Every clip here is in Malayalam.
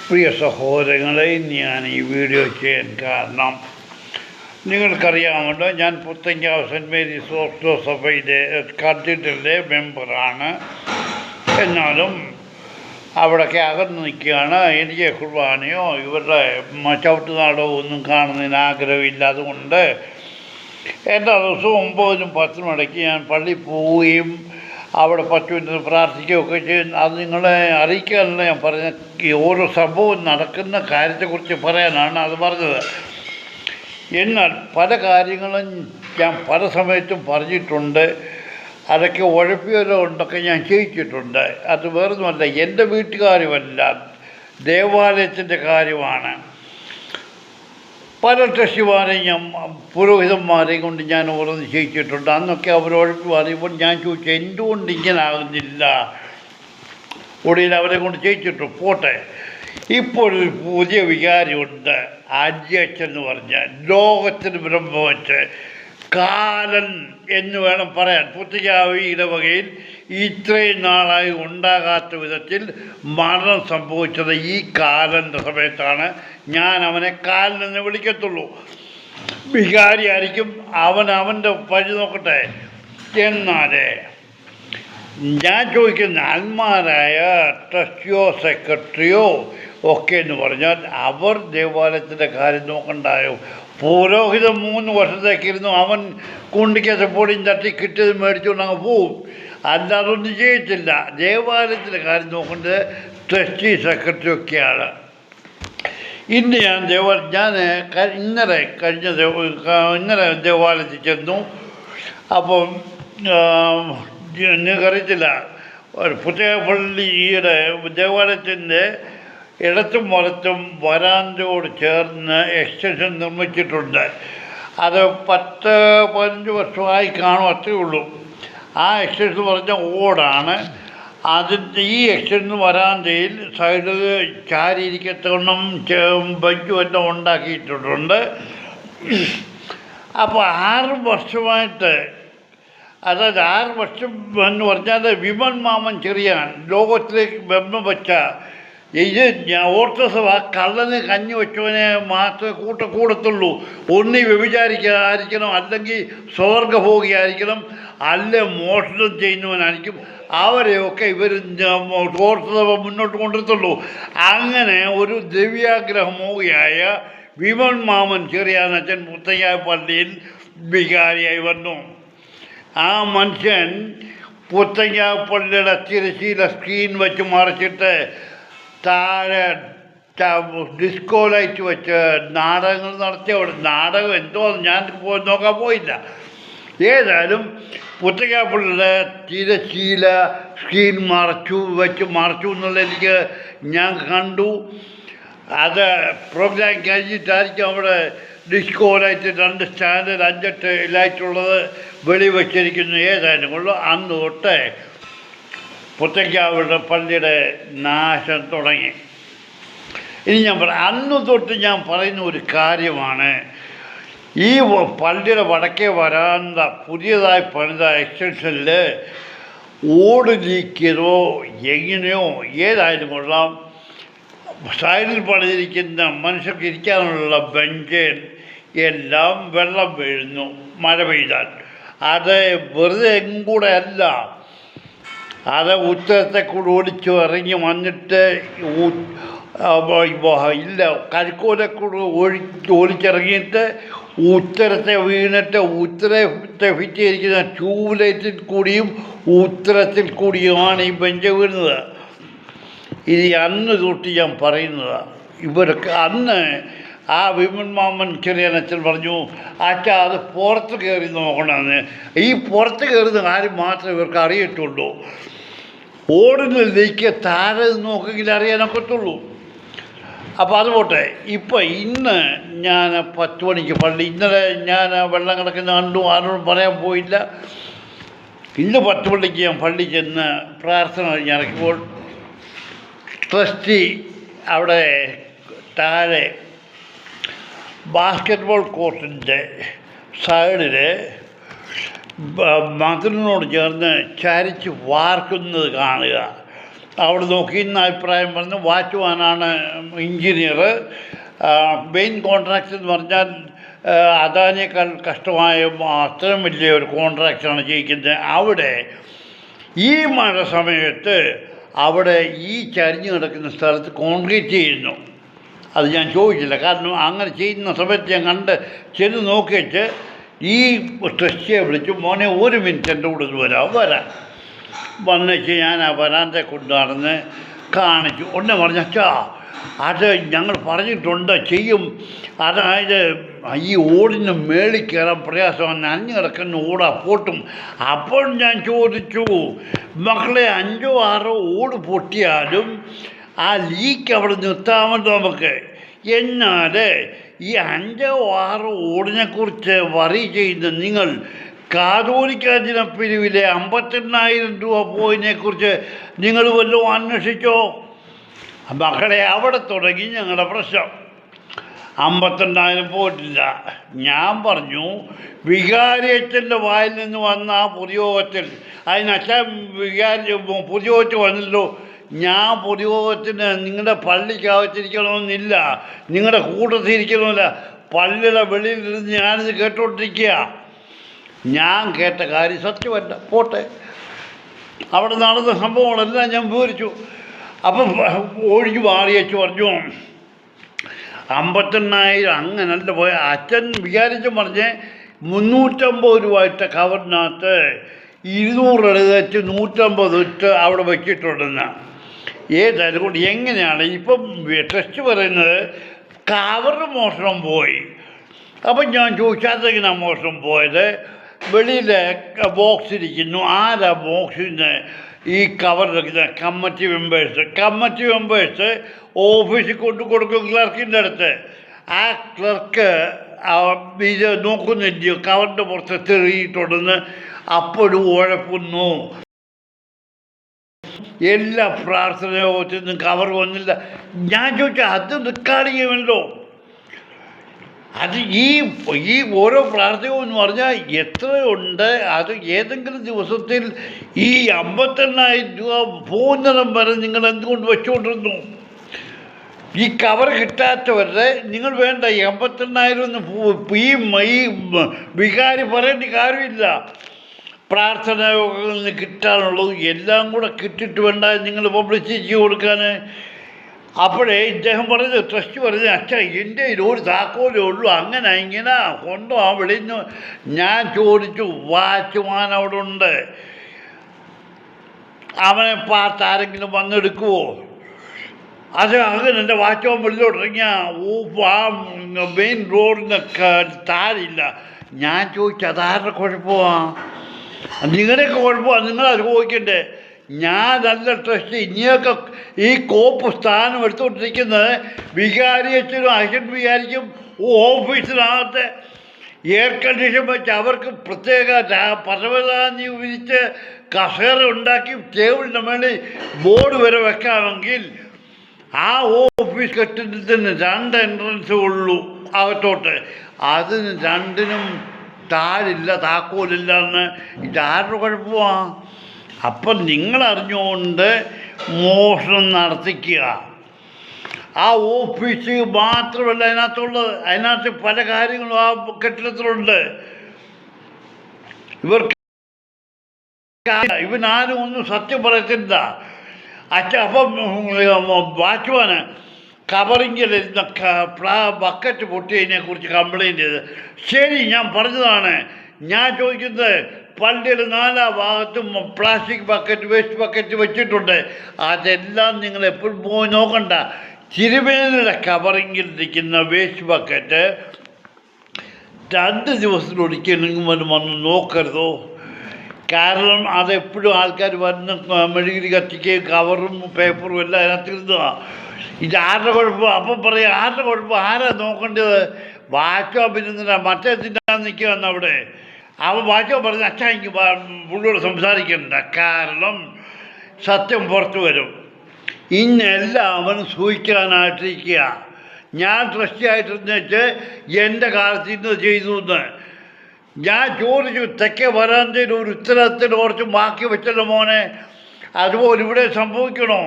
പ്രിയ സഹോദരങ്ങളെ, ഞാൻ ഈ വീഡിയോ ചെയ്യാൻ കാരണം നിങ്ങൾക്കറിയാമല്ലോ, ഞാൻ പുത്തങ്കാവ് സെൻറ്റ് മേരീസ് ഓർത്തഡോക്സ് സഭയിലെ കത്തീഡ്രലിലെ മെമ്പറാണ്. എന്നാലും അവിടെയൊക്കെ അകന്ന് നിൽക്കുകയാണ്. എനിക്ക് കുർബാനയോ ഇവരുടെ ചവിട്ടുനാടോ ഒന്നും കാണുന്നതിന് ആഗ്രഹമില്ല. അതുകൊണ്ട് എല്ലാ ദിവസവും 9-നും 10-നും ഇടയ്ക്ക് ഞാൻ പള്ളിയിൽ പോവുകയും അവിടെ 10 മിനിറ്റ് പ്രാർത്ഥിക്കുകയൊക്കെ ചെയ്യും. അത് നിങ്ങളെ അറിയിക്കാനല്ല ഞാൻ പറഞ്ഞത്, ഈ ഓരോ സംഭവം നടക്കുന്ന കാര്യത്തെക്കുറിച്ച് പറയാനാണ് അത് പറഞ്ഞത്. എന്നാൽ പല കാര്യങ്ങളും ഞാൻ പല സമയത്തും പറഞ്ഞിട്ടുണ്ട്. അതൊക്കെ ഉഴപ്പിയല്ലോ ഉണ്ടൊക്കെ ഞാൻ ചെയ്യിച്ചിട്ടുണ്ട്. അത് വേറൊന്നുമല്ല, എൻ്റെ വീട്ടുകാരുമല്ല, ദേവാലയത്തിൻ്റെ കാര്യമാണ്. പല ട്രസ്റ്റിമാരെയും ഞാൻ പുരോഹിതന്മാരെയും കൊണ്ട് ഞാൻ ഓരോന്ന് ചെയ്യിച്ചിട്ടുണ്ട്. അന്നൊക്കെ അവർ ഉഴപ്പി പറയുമ്പോൾ ഞാൻ ചോദിച്ചു, എന്തുകൊണ്ട് ഇങ്ങനെ ആകുന്നില്ല? ഒടുവിൽ അവരെ കൊണ്ട് ചെയ്യിച്ചിട്ടു. പോട്ടെ, ഇപ്പോഴൊരു പുതിയ വികാരമുണ്ട്, അജയച്ചൻ എന്ന് പറഞ്ഞാൽ ലോകത്തിന് ബ്രഹ്മ വച്ച് കാലൻ എന്ന് വേണം പറയാൻ. പുത്തികാവ് ഇടവകയിൽ ഇത്രയും നാളായി ഉണ്ടാകാത്ത വിധത്തിൽ മരണം സംഭവിച്ചത് ഈ കാലൻ്റെ സമയത്താണ്. ഞാൻ അവനെ കാലനെന്ന് വിളിക്കത്തുള്ളൂ. വികാരിയായിരിക്കും, അവൻ്റെ പഴി നോക്കട്ടെ. എന്നാലേ ഞാൻ ചോദിക്കുന്ന ആത്മാരായ ട്രസ്റ്റിയോ സെക്രട്ടറിയോ ഒക്കെ എന്ന് പറഞ്ഞാൽ അവർ ദേവാലയത്തിൻ്റെ കാര്യം നോക്കണ്ടായോ? പുരോഹിതൻ 3 വർഷത്തേക്കിരുന്നു, അവൻ കുണ്ടിക്കത്തെ പൊടിയും തട്ടി കിട്ടിയത് മേടിച്ചുകൊണ്ട് അങ്ങ് പോവും, അല്ലാതെ ഒന്നും ചെയ്യത്തില്ല. ദേവാലയത്തിൻ്റെ കാര്യം നോക്കേണ്ടത് ട്രസ്റ്റി സെക്രട്ടറി ഒക്കെയാണ്. ഇന്ന് ഇന്നലെ ദേവാലയത്തിൽ ചെന്നു. അപ്പം നിങ്ങൾക്കറിയത്തില്ല, പുത്തേപ്പള്ളിയുടെ ദേവാലയത്തിൻ്റെ ഇടത്തും വലത്തും വരാന്തയോട് ചേർന്ന് എക്സ്റ്റൻഷൻ നിർമ്മിച്ചിട്ടുണ്ട്. അത് 10-15 വർഷമായി കാണും, അത്രയേ ഉള്ളൂ. ആ എക്സ്റ്റൻഷൻ പറഞ്ഞ ഓടാണ്. അതിൻ്റെ ഈ എക്സ്റ്റൻഷൻ വരാന്തയിൽ സൈഡിൽ ചാരിയിരിക്കത്തവണ്ണം ബെഞ്ചും എല്ലാം ഉണ്ടാക്കിയിട്ടുണ്ട്. അപ്പോൾ 6 വർഷമായിട്ട്, അതായത് 6 വർഷം എന്ന് പറഞ്ഞാൽ വിമൻ മാമൻ ചെറിയാൻ ലോകത്തിലേക്ക് ബന്ധം വെച്ച ഇത് ഓർത്തഡോക്സ് സഭ കള്ളന് കഞ്ഞി വെച്ചവനെ മാത്രമേ കൂടത്തുള്ളൂ. ഒന്നി വ്യഭിചാരിക്കായിരിക്കണം, അല്ലെങ്കിൽ സ്വർഗഭോഗിയായിരിക്കണം, അല്ല മോഷണം ചെയ്യുന്നവനായിരിക്കും. അവരെയൊക്കെ ഇവർ ഓർത്തഡോക്സ് സഭ മുന്നോട്ട് കൊണ്ടുവരത്തുള്ളൂ. അങ്ങനെ ഒരു ദിവ്യാഗ്രഹമോഹിയായ വിമൻ മാമൻ ചെറിയാനച്ഛൻ പുത്തങ്കാവ് പള്ളിയിൽ വികാരിയായി വന്നു. ആ മനുഷ്യൻ പുത്തങ്കാവ് പള്ളിയുടെ തിരശ്ശീല സ്ക്രീൻ വെച്ച് മറിച്ചിട്ട് താഴെ ഡിസ്കോ ലൈറ്റ് വെച്ച് നാടകങ്ങൾ നടത്തിയ നാടകം എന്തോ ഞാൻ നോക്കാൻ പോയില്ല. ഏതായാലും പുത്തങ്കാവ് പള്ളിയുടെ തിരശ്ശീല സ്ക്രീൻ മറച്ചു എന്നുള്ള എനിക്ക് ഞാൻ കണ്ടു. അത് പ്രോഗ്രാം കഴിഞ്ഞിട്ടായിരിക്കും അവിടെ ഡിസ്കോ ലൈറ്റ് 2 സ്റ്റാൻഡ് 5-8 ലൈറ്റുള്ളത് വെളി വച്ചിരിക്കുന്നു. ഏതായാലും കൊള്ളു, അന്ന് തൊട്ട് പുത്തങ്കാവുടെ പള്ളിയുടെ നാശം തുടങ്ങി. ഇനി അന്ന് തൊട്ട് ഞാൻ പറയുന്ന ഒരു കാര്യമാണ്, ഈ പള്ളിയുടെ വടക്കേ വരാന്ത പുതിയതായി പണിത എക്സ്റ്റൻഷനിൽ ഓട് ലീക്കിയതോ എങ്ങനെയോ ഏതായാലും കൊള്ളാം, സൈഡിൽ പണിതിരിക്കുന്ന മനുഷ്യർക്ക് ഇരിക്കാനുള്ള ബെഞ്ച് എല്ലാം വെള്ളം വീഴുന്നു മഴ പെയ്താൽ. അത് വെറുതെ കൂടെ അല്ല, അത് ഉത്തരത്തെ കൂടെ ഓടിച്ചു ഇറങ്ങി വന്നിട്ട് ഇല്ല കരിക്കോലക്കൂടെ ഓടിച്ചിറങ്ങിയിട്ട് ഉത്തരത്തെ വീണിട്ട് ഉത്തരത്തെ ഫിറ്റ് ചെയ്തിരിക്കുന്ന ട്യൂബ് ലൈറ്റിൽ കൂടിയും ഉത്തരത്തിൽ കൂടിയുമാണ് ഈ ബെഞ്ച് വീഴുന്നത്. ഇത് അന്ന് തൊട്ട് ഞാൻ പറയുന്നതാണ്. ഇവരൊക്കെ അന്ന് ആ വിമൻ മാമൻ ചെറിയാനച്ഛൻ പറഞ്ഞു, അച്ഛാ അത് പുറത്ത് കയറി നോക്കണമെന്ന്. ഈ പുറത്ത് കയറുന്ന കാര്യം മാത്രമേ ഇവർക്ക് അറിയത്തുള്ളൂ. ഓടുന്നതിലേക്ക് താഴെ നോക്കെങ്കിൽ അറിയാനൊക്കത്തുള്ളൂ. അപ്പോൾ അത് പോട്ടെ. ഇന്ന് ഞാൻ 10 മണിക്ക് പള്ളി, ഇന്നലെ ഞാൻ വെള്ളം കിടക്കുന്ന കണ്ടു, ആരോടും പറയാൻ പോയില്ല. ഇന്ന് 10 മണിക്ക് ഞാൻ പള്ളി ചെന്ന് പ്രാർത്ഥന കഴിഞ്ഞിറക്കുമ്പോൾ ട്രസ്റ്റി അവിടെ താഴെ ബാസ്കറ്റ്ബോൾ കോർട്ടിൻ്റെ സൈഡിൽ മതിലിനോട് ചേർന്ന് ചരിച്ച് വാർക്കുന്നത് കാണുക. അവിടെ നോക്കി ഇന്ന് അഭിപ്രായം പറഞ്ഞു. വാച്ച്മാനാണ് എഞ്ചിനീയർ. മെയിൻ കോൺട്രാക്റ്റ് എന്ന് പറഞ്ഞാൽ അദാനിയേക്കാൾ കഷ്ടമായ അത്രയും വലിയ ഒരു കോൺട്രാക്റ്റാണ് ചെയ്യിക്കുന്നത്. അവിടെ ഈ മഴ സമയത്ത് അവിടെ ഈ ചരിഞ്ഞു കിടക്കുന്ന സ്ഥലത്ത് കോൺക്രീറ്റ് ചെയ്യുന്നു. അത് ഞാൻ ചോദിച്ചില്ല, കാരണം അങ്ങനെ ചെയ്യുന്ന സമയത്ത് ഞാൻ ചെന്ന് നോക്കിയിട്ട് ഈ ട്രസ്റ്റിയെ വിളിച്ചു, മോനെ 1 മിനിറ്റ് എൻ്റെ കൂടെ വരാം. വന്നിട്ട് ഞാൻ ആ വരാൻ്റെ കൊണ്ട് നടന്ന് കാണിച്ചു. ഉടനെ പറഞ്ഞു, അച്ഛാ അത് ഞങ്ങൾ പറഞ്ഞിട്ടുണ്ട് ചെയ്യും, അതായത് ഈ ഓടിന് മേളിൽ കയറാൻ പ്രയാസമാണ്, നനഞ്ഞു കിടക്കുന്ന ഓടാ പൊട്ടും. അപ്പോൾ ഞാൻ ചോദിച്ചു, മക്കളെ 5 or 6 ഓട് പൊട്ടിയാലും ആ ലീക്ക് അവിടെ നിർത്താമല്ലോ നമുക്ക്. എന്നാൽ ഈ 5 or 6 ഓടിനെക്കുറിച്ച് വറി ചെയ്യുന്ന നിങ്ങൾ കാതോലിക്കാതിന പിരിവിലെ 58,000 രൂപ പോയതിനെക്കുറിച്ച് നിങ്ങൾ വല്ലതും അന്വേഷിച്ചോ? മക്കളെ, അവിടെ തുടങ്ങി ഞങ്ങളുടെ പ്രശ്നം. 58,000 പോയിട്ടില്ല. ഞാൻ പറഞ്ഞു, വികാരിയച്ഛൻ്റെ വായിൽ നിന്ന് വന്ന ആ പൊതുയോഗത്തിൽ, അതിനച്ഛൻ പൊതുയോഗത്തിൽ വന്നല്ലോ. ഞാൻ പൊതുയോഗത്തിന് നിങ്ങളുടെ പള്ളിക്കകത്തിരിക്കണമെന്നില്ല, നിങ്ങളുടെ കൂട്ടത്തിരിക്കണമെന്നില്ല, പള്ളിയുടെ വെളിയിലിരുന്ന് ഞാനിത് കേട്ടോണ്ടിരിക്കുക. ഞാൻ കേട്ട കാര്യം സത്യമല്ല, പോട്ടെ. അവിടെ നടന്ന സംഭവങ്ങളെല്ലാം ഞാൻ വിവരിച്ചു. അപ്പം ഒഴിഞ്ഞു മാറിയച്ചു പറഞ്ഞു, 58,000 അങ്ങനല്ല പോയ. അച്ഛൻ വിചാരിച്ചു പറഞ്ഞ് 350 രൂപ ഇട്ട കവറിനകത്ത് 200 എടുത്ത് 150 ഇട്ട് അവിടെ വെച്ചിട്ടുണ്ടെന്ന്. ഏതായാലും കൊണ്ട് എങ്ങനെയാണ് ഇപ്പം ടെസ്റ്റ് പറയുന്നത് കവറ് മോഷണം പോയി. അപ്പം ഞാൻ ചോദിച്ചു, അതെങ്ങനെയാണ് മോഷണം പോയത്? വെളിയിൽ ബോക്സ് ഇരിക്കുന്നു. ആരാ ബോക്സിന് ഈ കവർ വെക്കുന്ന? കമ്മിറ്റി മെമ്പേഴ്സ് ഓഫീസിൽ കൊടുക്കും ക്ലർക്കിൻ്റെ അടുത്ത്. ആ ക്ലർക്ക് ഇത് നോക്കുന്നില്ലയോ കവറിൻ്റെ പുറത്ത് തെറിയിട്ടുണ്ടെന്ന്. അപ്പോഴും ഉഴപ്പുന്നു. എല്ലാ പ്രാർത്ഥനയോന്നും കവർ വന്നില്ല. ഞാൻ ചോദിച്ചാൽ അത് റെക്കോർഡ് ചെയ്യുമല്ലോ. അത് ഈ ഓരോ പ്രാർത്ഥനയും എന്ന് പറഞ്ഞാൽ എത്രയുണ്ട്? അത് ഏതെങ്കിലും ദിവസത്തിൽ ഈ 58,000 രൂപ പോകുന്നിടം വരെ നിങ്ങൾ എന്തുകൊണ്ട് വെച്ചുകൊണ്ടിരുന്നു? ഈ കവർ കിട്ടാത്തവരുടെ നിങ്ങൾ വേണ്ട 58,000 ഈ വികാരി പറയേണ്ട കാര്യമില്ല. പ്രാർത്ഥനകളിൽ നിന്ന് കിട്ടാനുള്ളത് എല്ലാം കൂടെ കിട്ടിയിട്ട് വേണ്ട നിങ്ങൾ പബ്ലിസിറ്റി കൊടുക്കാൻ. അപ്പോഴേ ഇദ്ദേഹം പറഞ്ഞത്, ട്രസ്റ്റ് പറഞ്ഞത്, അച്ഛാ എൻ്റെ ഒരു താക്കോലേ ഉള്ളൂ, അങ്ങനെ ഇങ്ങനെ കൊണ്ടോ ആ വിളിഞ്ഞു. ഞാൻ ചോദിച്ചു, വാച്ച്മാൻ അവിടെ ഉണ്ട്, അവനെ പാർത്ത് ആരെങ്കിലും വന്നെടുക്കുമോ? അത് അങ്ങനെ എൻ്റെ വാച്ച്മാൻ വെളിയിലോട്ടിറങ്ങിയ ആ മെയിൻ റോഡിന് താരില്ല. ഞാൻ ചോദിച്ചു, അതാരുടെ കുഴപ്പമാണ്? നിങ്ങളുടെയൊക്കെ കുഴപ്പമാണ്, നിങ്ങളത് ചോദിക്കണ്ടേ? ഞാനല്ല ട്രസ്റ്റ്. ഇനിയൊക്കെ ഈ കോപ്പ് സ്ഥാനം എടുത്തുകൊണ്ടിരിക്കുന്നത് വികാരിയച്ഛനും അച്ഛൻ വിചാരിക്കും ഓഫീസിനകത്ത് എയർ കണ്ടീഷൻ വെച്ച് അവർക്ക് പ്രത്യേക പരവതാനി വിരിച്ച് കസേര ഉണ്ടാക്കി ടേബിളിൻ്റെ മേളിൽ ബോർഡ് വരെ വെക്കാമെങ്കിൽ ആ ഓഫീസ് കെട്ടിടത്തിന് 2 എൻട്രൻസ് ഉള്ളൂ അകത്തോട്ട്. അതിന് 2നും താഴില്ല, താക്കോലില്ല എന്ന്. ഇതാരുടെ കുഴപ്പമാണ്? അപ്പം നിങ്ങളറിഞ്ഞുകൊണ്ട് മോഷണം നടത്തിക്കുക. ആ ഓഫീസ് മാത്രമല്ല അതിനകത്തുള്ളത്, അതിനകത്ത് പല കാര്യങ്ങളും ആ കെട്ടിടത്തിലുണ്ട്. ഇവനാരും ഒന്നും സത്യം പറയത്തില്ല. അപ്പം വാച്ച്മാന് കവറിങ്ങിലിരുന്ന ബക്കറ്റ് പൊട്ടിയതിനെ കുറിച്ച് കംപ്ലൈൻറ്റ് ചെയ്ത്, ശരി ഞാൻ പറഞ്ഞതാണ്. ഞാൻ ചോദിക്കുന്നത്, പള്ളിയിൽ 4 ഭാഗത്തും പ്ലാസ്റ്റിക് ബക്കറ്റ്, വേസ്റ്റ് ബക്കറ്റ് വെച്ചിട്ടുണ്ട്. അതെല്ലാം നിങ്ങൾ എപ്പോഴും പോയി നോക്കണ്ട. തിരുമേനിയുടെ കവറിങ്ങിലിരിക്കുന്ന വേസ്റ്റ് ബക്കറ്റ് 2 ദിവസത്തിലൊരിക്കലും വന്ന് നോക്കരുതോ? കാരണം അതെപ്പോഴും ആൾക്കാർ വന്ന് മെഴുകിരി കത്തിക്കുകയും കവറും പേപ്പറും എല്ലാം അതിനകത്തിരുന്നതാണ്. ഇതാരുടെ കുഴപ്പം? അപ്പം പറയാം, ആരുടെ കുഴപ്പം? ആരാ നോക്കേണ്ടത്? വാച്ചോ പിന്നെ മറ്റേ തിന്നാൻ നിൽക്കുകയെന്ന് അവിടെ. അവൻ വാച്ചോ പറഞ്ഞ്, അച്ഛാ എനിക്ക് പുള്ളിയോട് സംസാരിക്കണ്ട, കാരണം സത്യം പുറത്തു വരും. ഇന്നെല്ലാം അവൻ സൂഹിക്കാനായിട്ടിരിക്കുക. ഞാൻ ട്രസ്റ്റിയായിട്ടിരുന്നിട്ട് എൻ്റെ കാലത്ത് ഇന്ന് ചെയ്തു എന്ന് ഞാൻ ചോദിച്ചു. തെക്കേ വരാന്തയിൽ ഒരു ഉത്തരത്തിന് കുറച്ച് ബാക്കി വെച്ചല്ലോ മോനെ. അതുപോലെ ഇവിടെ സംഭവിക്കണോ?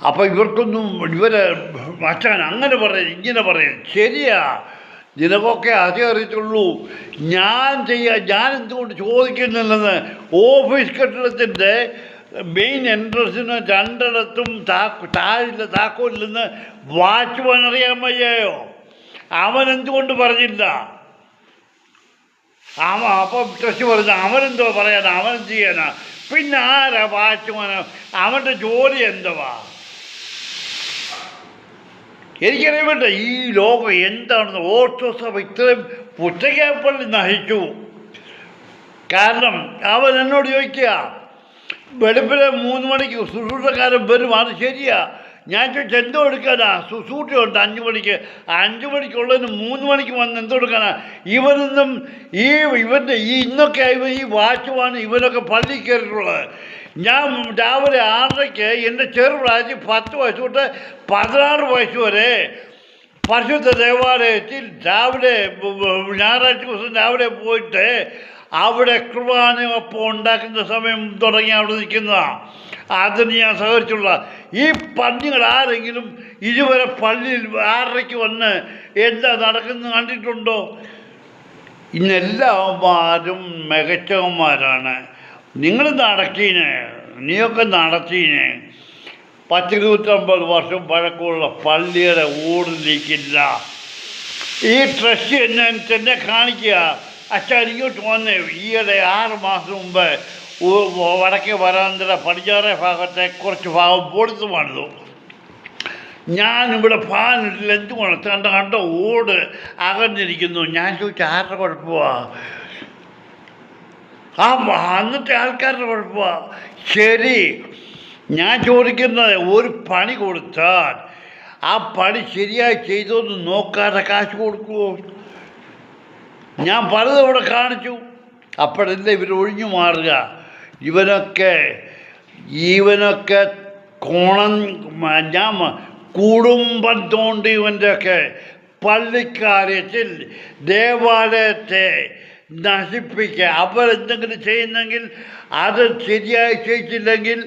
അപ്പം ഇവർക്കൊന്നും ഇവരെ മച്ചാൻ അങ്ങനെ പറയും ഇങ്ങനെ പറയും. ശരിയാ, നിനക്കൊക്കെ അതേ അറിയത്തുള്ളൂ. ഞാൻ എന്തുകൊണ്ട് ചോദിക്കുന്നില്ലെന്ന്. ഓഫീസ് കെട്ടിടത്തിൻ്റെ മെയിൻ എൻട്രൻസിന് രണ്ടിടത്തും താഴില്ല താക്കോലില്ലെന്ന് വാച്ച്മാൻ അറിയാൻ വയ്യയോ? അവൻ എന്തുകൊണ്ട് പറഞ്ഞില്ല? അപ്പം ടെസ്റ്റ് പറഞ്ഞു അവനെന്തോ പറയാനാ, അവനെന്ത് ചെയ്യാനാ? പിന്നെ ആരാ വാച്ച്മാൻ? അവൻ്റെ ജോലി എന്തുവാ? എനിക്കറിയാൻ ഈ ലോകം എന്താണെന്ന്. ഓർത്തഡോക്സ് സഭ ഇത്രയും പുറ്റകേപ്പള്ളി നശിച്ചു. കാരണം അവൻ എന്നോട് ചോദിക്കുക, വെളുപ്പിലെ 3 മണിക്ക് ശുശ്രൂഷക്കാരൻ വരും, അത് ശരിയാ. ഞാൻ ചോദിച്ചു എന്തോ എടുക്കാനാ? ശുശ്രൂഷയുണ്ട് 5 മണിക്ക്. 5 മണിക്കുള്ളതിന് 3 മണിക്ക് വന്ന് എന്തോ എടുക്കാനാ? ഇവനൊന്നും ഇവൻ്റെ ഇന്നൊക്കെ ഈ വാച്ച്മാൻ ഇവനൊക്കെ പള്ളി കയറിയിട്ടുള്ളത്. ഞാൻ രാവിലെ 6:30 എൻ്റെ ചെറുപ്രായത്തിൽ 10 വയസ്സ് തൊട്ട് 16 വയസ്സ് വരെ പരിശുദ്ധ ദേവാലയത്തിൽ രാവിലെ ഞായറാഴ്ച ദിവസം രാവിലെ പോയിട്ട് അവിടെ കുർബാനയൊപ്പം ഉണ്ടാക്കുന്ന സമയം തുടങ്ങി അവിടെ നിൽക്കുന്നതാണ്. അതിന് ഞാൻ സഹകരിച്ചുള്ള ഈ പന്നികൾ ആരെങ്കിലും ഇതുവരെ പള്ളിയിൽ 6:30 വന്ന് എന്താ നടക്കുന്നത് കണ്ടിട്ടുണ്ടോ? ഇന്നെല്ലാവന്മാരും മികച്ചവന്മാരാണ്. നിങ്ങൾ നടക്കീനെ, നീയൊക്കെ നടത്തീനെ. 10-150 വർഷം പഴക്കമുള്ള പള്ളിയുടെ ഓടിലിരിക്കില്ല. ഈ ട്രസ്റ്റ് എന്നെ കാണിക്കുക. അച്ഛൻ ഇങ്ങോട്ട് വന്നേ. ഈയിടെ 6 മാസം മുമ്പ് വടക്കേ വരാന്തര പടിഞ്ഞാറേ ഭാഗത്തെ കുറച്ച് ഭാഗം പൊടുത്തു പണിതു. ഞാനിവിടെ ഫാനിട്ടില്ല. എന്തുകൊണ്ട് കണ്ടോ ഓട് അകന്നിരിക്കുന്നു. ഞാൻ ചോദിച്ചു ആരുടെ കുഴപ്പമാണ്? അന്നത്തെ ആൾക്കാരുടെ കുഴപ്പമാണ്. ശരി, ഞാൻ ചോദിക്കുന്നത് ഒരു പണി കൊടുത്താൽ ആ പണി ശരിയായി ചെയ്തോന്ന് നോക്കാതെ കാശ് കൊടുക്കുമോ? ഞാൻ പലതും ഇവിടെ കാണിച്ചു. അപ്പോഴല്ലേ ഇവർ ഒഴിഞ്ഞു മാറുക. ഇവനൊക്കെ ഞാൻ കുടുംബം തോണ്ടി ഇവൻ്റെയൊക്കെ പള്ളിക്കാര്യത്തിൽ ദേവാലയത്തെ നശിപ്പിക്കുക. അവരെന്തെങ്കിലും ചെയ്യുന്നെങ്കിൽ അത് ശരിയായി ചെയ്യിച്ചില്ലെങ്കിൽ,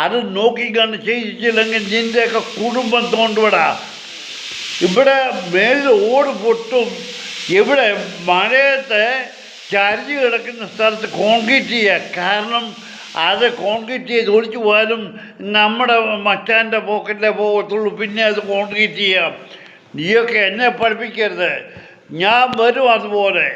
അത് നോക്കിക്കണ്ട് ചെയ്യിച്ചില്ലെങ്കിൽ നിൻ്റെയൊക്കെ കുടുംബം തോണ്ടുവിടാ. ഇവിടെ മേലിൽ ഓട് പൊട്ടും. ഇവിടെ മഴയത്ത് ചരിഞ്ഞ് കിടക്കുന്ന സ്ഥലത്ത് കോൺക്രീറ്റ് ചെയ്യുക. കാരണം അത് കോൺക്രീറ്റ് ചെയ്ത് ഒളിച്ചു പോയാലും നമ്മുടെ മച്ചാൻ്റെ പോക്കറ്റിലേ പോകത്തുള്ളൂ. പിന്നെ അത് കോൺക്രീറ്റ് ചെയ്യാം. നീയൊക്കെ എന്നെ പഠിപ്പിക്കരുത്. ഞാൻ വരും അതുപോലെ.